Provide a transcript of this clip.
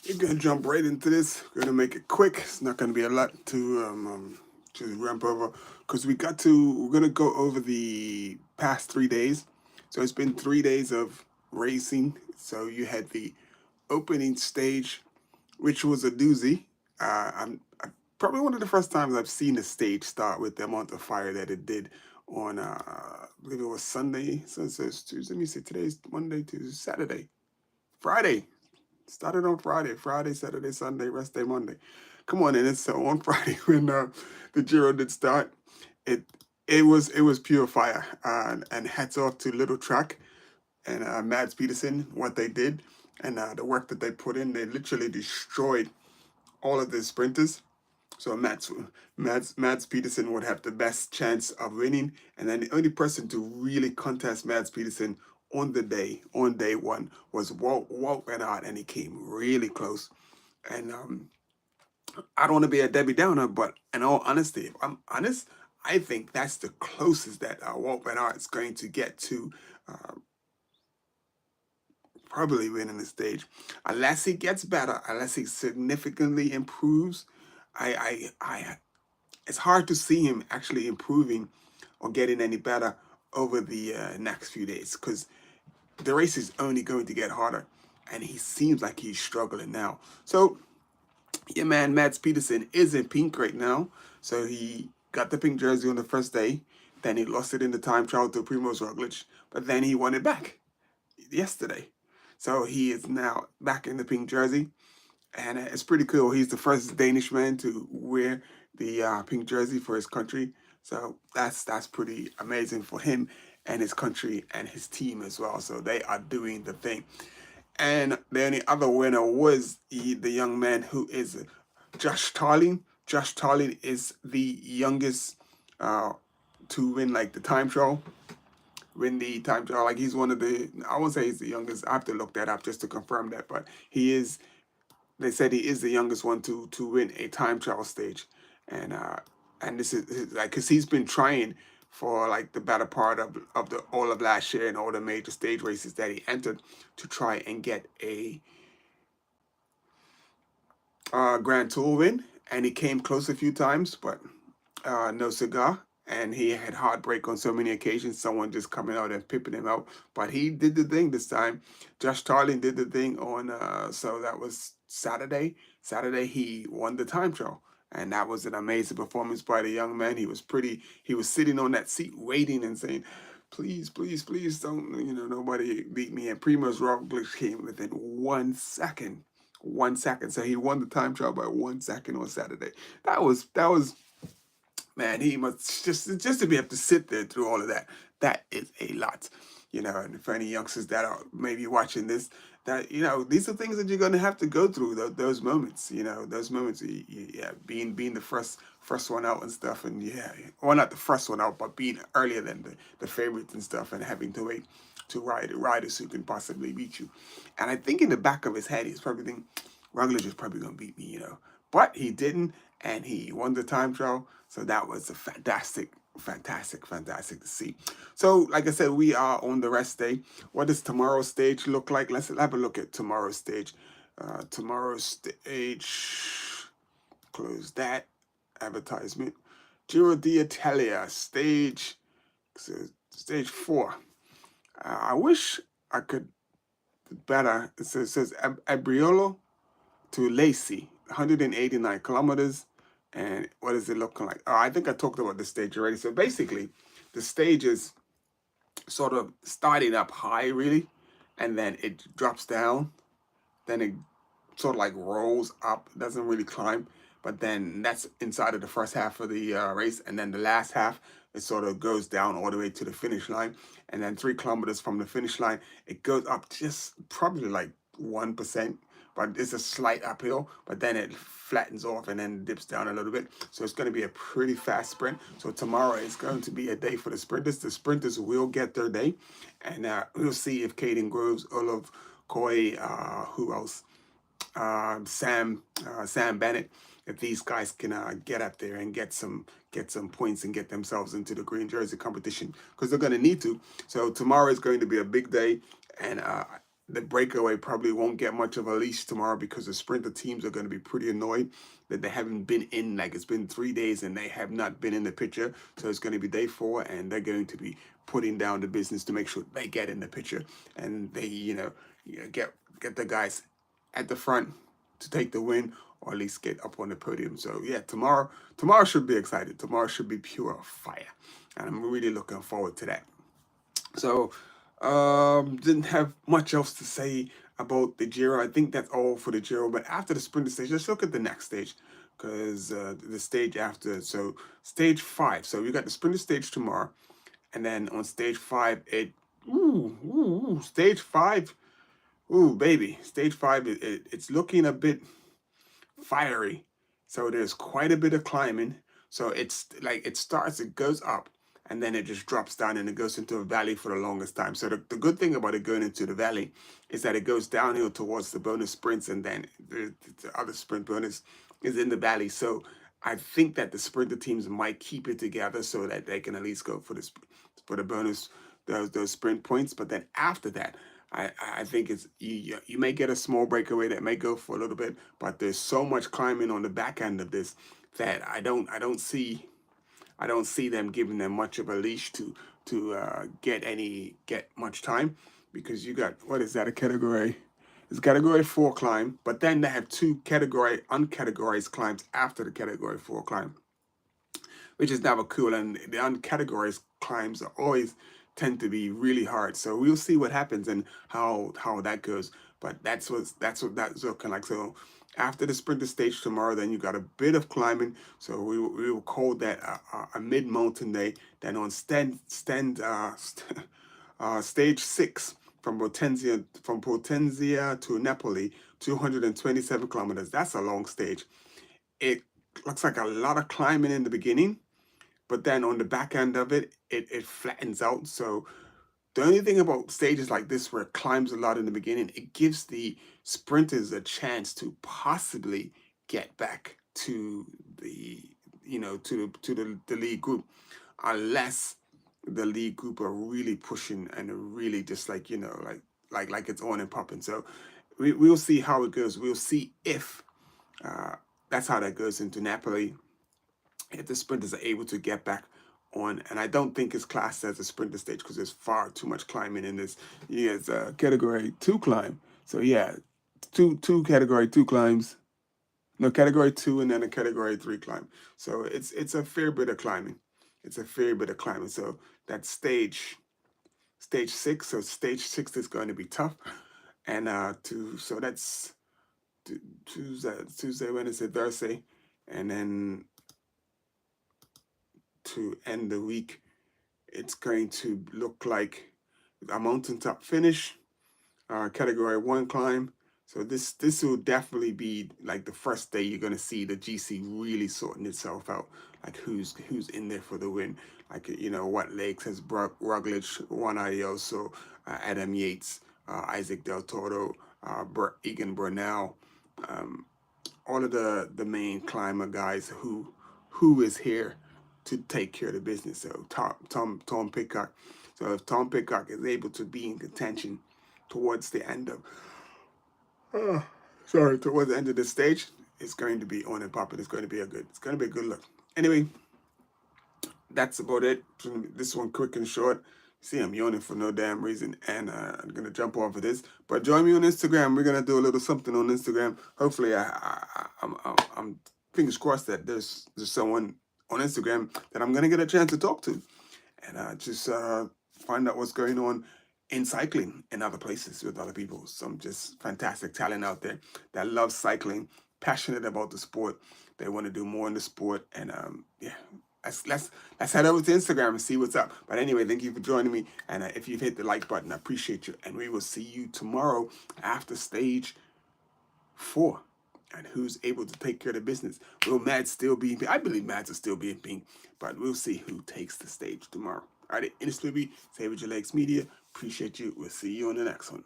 We're gonna jump right into this. We're gonna make it quick. It's not gonna be a lot to ramp over because we're gonna go over the past 3 days. So it's been 3 days of racing. So you had the opening stage, which was a doozy. Probably one of the first times I've seen a stage start with the amount of fire that it did on I believe it was Sunday. So it's Tuesday. Let me see. Today's Monday, Tuesday, Saturday, Friday. Started on Friday, Saturday, Sunday, rest day Monday. Come on, and it's so on Friday when the Giro did start. It it was pure fire, and hats off to Little Track and Mads Peterson what they did and the work that they put in. They literally destroyed all of the sprinters. So Mads Peterson would have the best chance of winning, and then the only person to really contest Mads Peterson on day one, was Walt Van Aert, and he came really close. And I don't want to be a Debbie Downer, but in all honesty, if I'm honest, I think that's the closest that Walt Van Aert is going to get to uh, probably winning the stage, unless he gets better, unless he significantly improves. I it's hard to see him actually improving or getting any better over the next few days because the race is only going to get harder, and he seems like he's struggling now. So, yeah, man, Mads Peterson is in pink right now. So he got the pink jersey on the first day, then he lost it in the time trial to Primoz Roglic, but then he won it back yesterday. So he is now back in the pink jersey, and it's pretty cool. He's the first Danish man to wear the pink jersey for his country. So that's pretty amazing for him and his country and his team as well. So they are doing the thing. And the only other winner was the young man who is Josh Tarling. Josh Tarling is the youngest uh, to win like the time trial. Win the time trial. Like he's one of the. I won't say he's the youngest. I have to look that up just to confirm that. But he is. They said he is the youngest one to win a time trial stage, and this is like because he's been trying for like the better part of the all of last year and all the major stage races that he entered to try and get a Grand Tour win, and he came close a few times, but no cigar. And he had heartbreak on so many occasions, someone just coming out and pipping him out. But he did the thing this time. Josh Tarling did the thing on, so that was Saturday. Saturday, he won the time trial. And that was an amazing performance by the young man. He was sitting on that seat waiting and saying, please, please, please don't, nobody beat me. And Primoz Roglic came within 1 second. 1 second. So he won the time trial by 1 second on Saturday. That was man, he must just to be able to sit there through all of that. That is a lot, And for any youngsters that are maybe watching this, that these are things that you're going to have to go through. Those moments, those moments. Yeah, being the first one out and stuff, and yeah, well, not the first one out, but being earlier than the favorites and stuff, and having to wait to ride riders who can possibly beat you. And I think in the back of his head, he's probably thinking, Roglic is probably going to beat me. But he didn't, and he won the time trial. So that was a fantastic to see. So, like I said, we are on the rest day. What does tomorrow's stage look like? Let's have a look at tomorrow's stage. Tomorrow's stage, close that advertisement. Giro d'Italia, stage 4. I wish I could better. It says Abriolo to Lacey, 189 kilometers. And what is it looking like? Oh, I think I talked about the stage already. So basically, the stage is sort of starting up high, really, and then it drops down. Then it sort of like rolls up, doesn't really climb. But then that's inside of the first half of the race. And then the last half, it sort of goes down all the way to the finish line. And then 3 kilometers from the finish line, it goes up just probably like 1%. But it's a slight uphill, but then it flattens off and then dips down a little bit. So it's going to be a pretty fast sprint. So tomorrow is going to be a day for the sprinters. The sprinters will get their day. And we'll see if Caden Groves, Olaf Koy, who else? Sam Bennett, if these guys can get up there and get some points and get themselves into the green jersey competition, because they're going to need to. So tomorrow is going to be a big day, and the breakaway probably won't get much of a leash tomorrow because the sprinter teams are going to be pretty annoyed that they haven't been in. Like, it's been 3 days and they have not been in the picture. So it's going to be day 4, and they're going to be putting down the business to make sure they get in the picture, and they, get the guys at the front to take the win, or at least get up on the podium. So yeah, tomorrow should be exciting. Tomorrow should be pure fire, and I'm really looking forward to that. So, didn't have much else to say about the Giro. I think that's all for the Giro. But after the sprinter stage, let's look at the next stage, because the stage after. So stage 5. So we got the sprinter stage tomorrow, and then on stage 5, stage 5. Ooh, baby, stage 5. It's looking a bit fiery. So there's quite a bit of climbing. So it's like it goes up, and then it just drops down and it goes into a valley for the longest time. So the good thing about it going into the valley is that it goes downhill towards the bonus sprints, and then the other sprint bonus is in the valley. So I think that the sprinter teams might keep it together so that they can at least go for the bonus, those sprint points. But then after that, I think it's you may get a small breakaway that may go for a little bit, but there's so much climbing on the back end of this that I don't see them giving them much of a leash to get much time, because you got, what is that, a category? It's category 4 climb, but then they have 2 category uncategorized climbs after the category 4 climb, which is never cool. And the uncategorized climbs are always tend to be really hard. So we'll see what happens and how that goes. But that's that's looking like. So after the sprinter stage tomorrow, then you got a bit of climbing. So we will call that a mid mountain day. Then on stage 6, from Potenza to Napoli, 227 kilometers. That's a long stage. It looks like a lot of climbing in the beginning, but then on the back end of it flattens out. So the only thing about stages like this where it climbs a lot in the beginning, it gives the sprinters a chance to possibly get back to the the lead group, unless the lead group are really pushing and are really just like it's on and popping. So we'll see how it goes. We'll see if that's how that goes into Napoli, if the sprinters are able to get back on. And I don't think it's classed as a sprinter stage because there's far too much climbing in this. Yeah, it's a category 2 climb. So yeah, two category 2 climbs. No, category 2 and then a category 3 climb. So it's a fair bit of climbing. It's a fair bit of climbing. So that's stage 6. So stage 6 is going to be tough. And so that's Tuesday, Wednesday, Thursday, and then to end the week, it's going to look like a mountaintop finish, category 1 climb. So this will definitely be like the first day you're going to see the GC really sorting itself out, like who's in there for the win. Like, what legs has Roglic, Juan Ayuso, Adam Yates, Isaac Del Toro, Egan Bernal, all of the main climber guys who is here to take care of the business. So Tom Pidcock. So if Tom Pidcock is able to be in contention towards the end of towards the end of the stage, it's going to be on and popping. It's going to be a good look. Anyway, that's about it. This one quick and short. See, I'm yawning for no damn reason, and I'm gonna jump off of this. But join me on Instagram. We're gonna do a little something on Instagram. Hopefully, I'm fingers crossed that there's someone on Instagram that I'm gonna get a chance to talk to, and just find out what's going on in cycling in other places with other people. Some just fantastic talent out there that loves cycling, passionate about the sport. They want to do more in the sport, and yeah. Let's head over to Instagram and see what's up. But anyway, thank you for joining me. And if you've hit the like button, I appreciate you. And we will see you tomorrow after stage 4. And who's able to take care of the business? Will Mads still be in pink? I believe Mads will still be in pink. But we'll see who takes the stage tomorrow. All right, Insta Save With Your Legs Media. Appreciate you. We'll see you on the next one.